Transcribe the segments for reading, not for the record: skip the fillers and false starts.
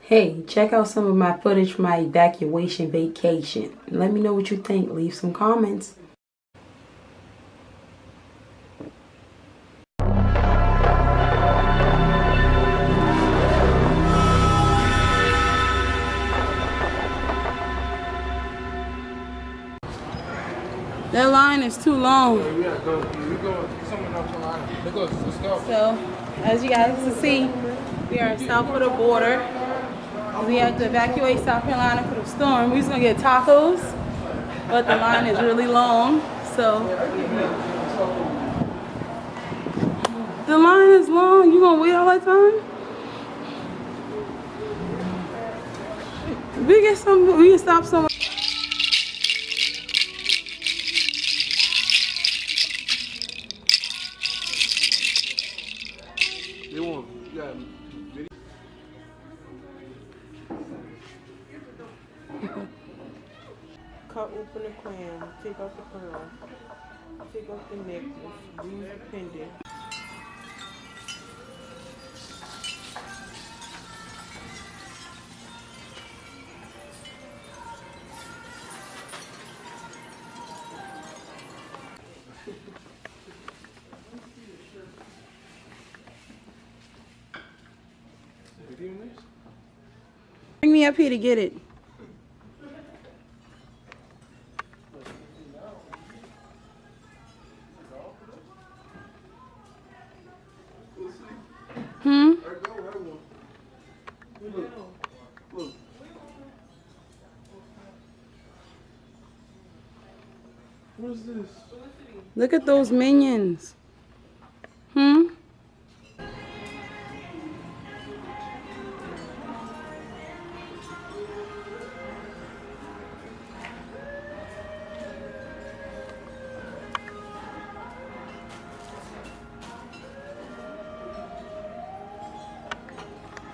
Hey, check out some of my footage from my evacuation vacation. Let me know what you think. Leave some comments. That line is too long. So, as you guys can see, we are south of the border. We have to evacuate South Carolina for the storm. We're just gonna get tacos, but the line is really long. So, the line is long. You gonna wait all that time? We can stop somewhere. Cut open the clam, take out the pearl, take out the necklace, remove the pendant. Bring me up here to get it. What is this? Look at those minions.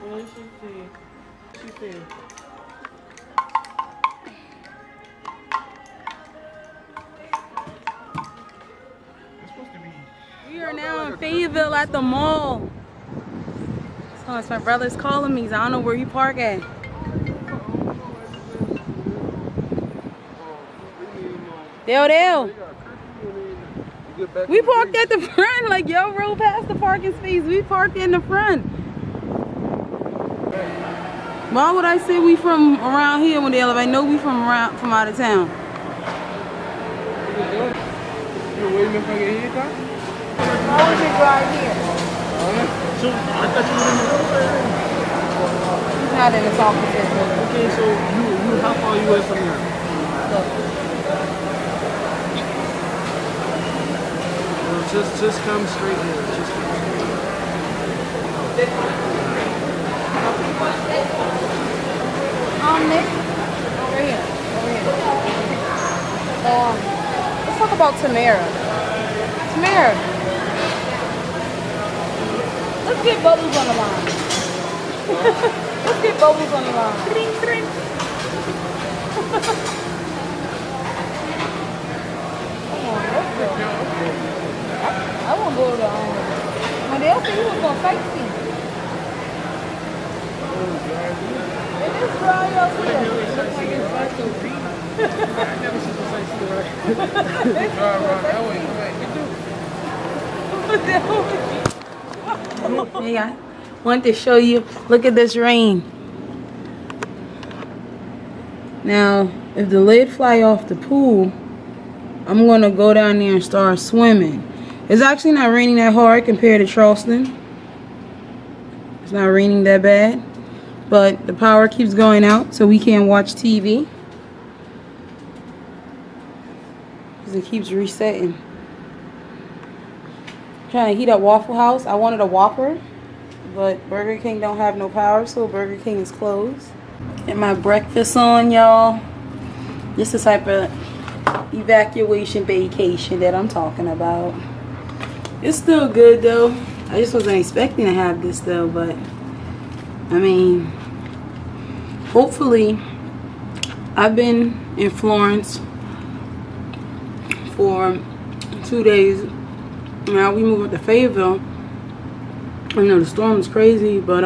What did she say? She said, We are now in Fayetteville at the mall. So it's my brother's calling me. So I don't know where he park at. Dale. We parked at the front. Like y'all rode past the parking space. We parked in the front. Why would I say we from around here when I know we from out of town? You're waiting if I get here, Tom? why would you drive here? So, I thought you were in the room. He's not in his office. Okay, so how far are you away from here? Well, just come straight here. Just come straight here. Nick? Over here. Let's talk about Tamara. Tamara. Let's get Bubbles on the line. Let's get Bubbles on the line. Ring, ring. Come on, let's go. I won't go to when they say he was going to sightsee. It is dry outside. I've never seen some sightseeing right. Drive around that way. Hey, I want to show you. Look at this rain. Now, if the lid fly off the pool, I'm going to go down there and start swimming. It's actually not raining that hard compared to Charleston. It's not raining that bad. But the power keeps going out, so we can't watch TV. Because it keeps resetting. I'm trying to heat up Waffle House. I wanted a Whopper, but Burger King don't have no power, so Burger King is closed. Get my breakfast on, y'all. This is the type of evacuation vacation that I'm talking about. It's still good, though. I just wasn't expecting to have this, though, but I mean, hopefully, I've been in Florence for 2 days. Now we moved to Fayetteville. I know the storm is crazy, but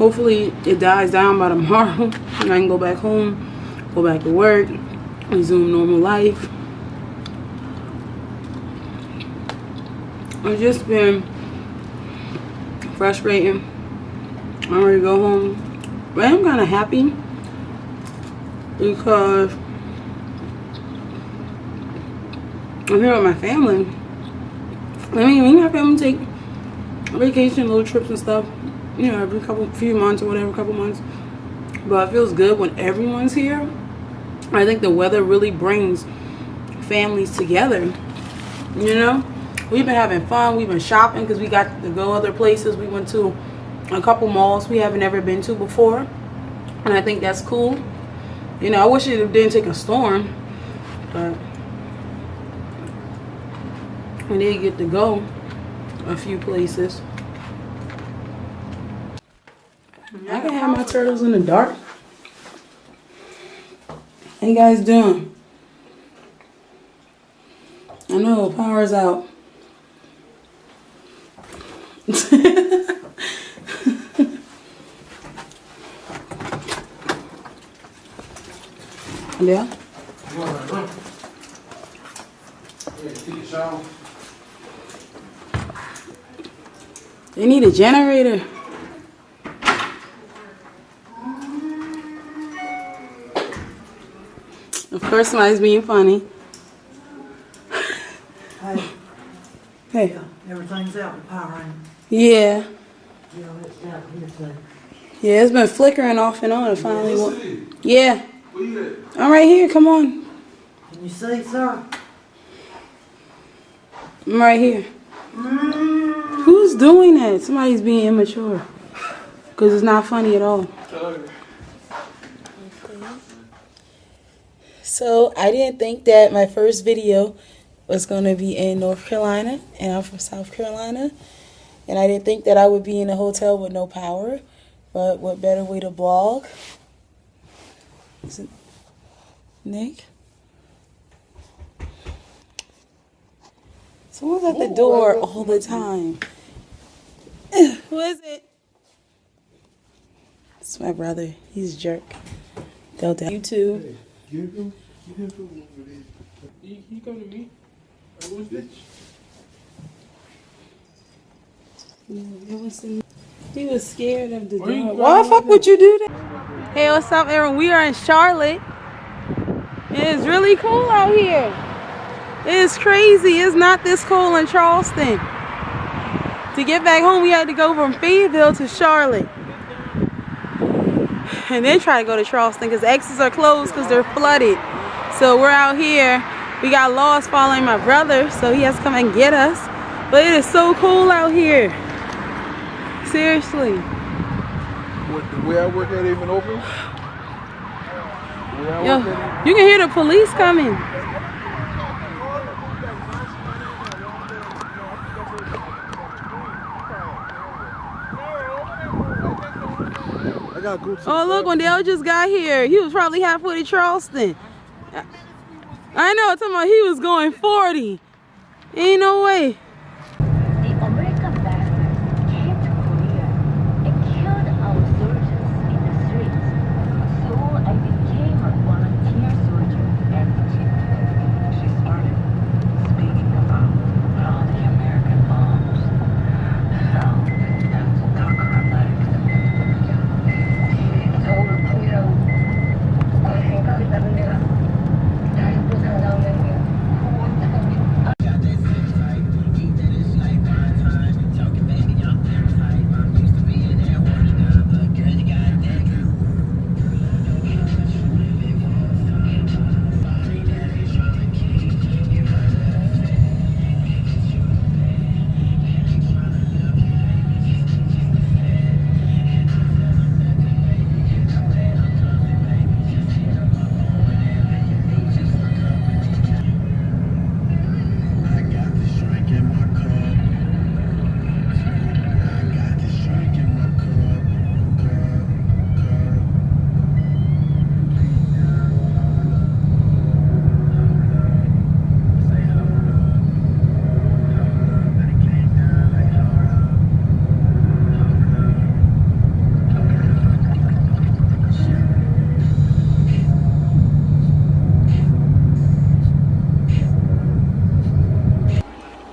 hopefully it dies down by tomorrow and I can go back home, go back to work, resume normal life. It's just been frustrating. I'm ready to go home, but I'm kind of happy because I'm here with my family. I mean, me and my family take vacation, little trips and stuff, you know, every few months or whatever, couple months. But it feels good when everyone's here. I think the weather really brings families together, you know. We've been having fun. We've been shopping because we got to go other places. We went to a couple malls we haven't ever been to before, and I think that's cool. You know, I wish it didn't take a storm, but we did get to go a few places. I can have my turtles in the dark. How you guys doing? I know, power's out. Yeah. They need a generator. Of course, somebody's being funny. Hey. Everything's out in power, ain't Yeah. it? Yeah, it's out here too. Yeah, it's been flickering off and on. It finally went. Yeah. Where you at? I'm right here. Come on. Can you see, sir? I'm right here. Who's doing that? Somebody's being immature. Because it's not funny at all. So I didn't think that my first video was going to be in North Carolina, and I'm from South Carolina, and I didn't think that I would be in a hotel with no power, but what better way to blog? Is it Nick? Someone's at the door all the time. Who is it? It's my brother. He's a jerk. Go down. You too. You come to me. What's this? He was scared of the door. Why the fuck would you do that? Hey, what's up, everyone? We are in Charlotte. It's really cool out here. It's crazy. It's not this cold in Charleston. To get back home, we had to go from Fayetteville to Charlotte. And then try to go to Charleston because exits are closed because they're flooded. So we're out here. We got lost following my brother, so he has to come and get us. But it is so cool out here. Seriously. Where I work at even open? Yo, you can hear the police coming. Oh, look, when Dale just got here, he was probably halfway to Charleston. I know, talking about he was going 40. Ain't no way. The American battle hit Korea and killed our soldiers in the streets. So I became a volunteer soldier at Egypt. She started speaking about all the American bombs. So that's darker letters. 서울 통일하고 생각이 나는데가 다시 부산 나오는 게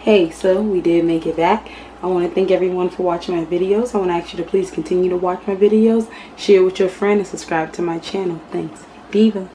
Hey, so we did make it back. I want to thank everyone for watching my videos. I want to ask you to please continue to watch my videos, share with your friend, and subscribe to my channel. Thanks. Diva.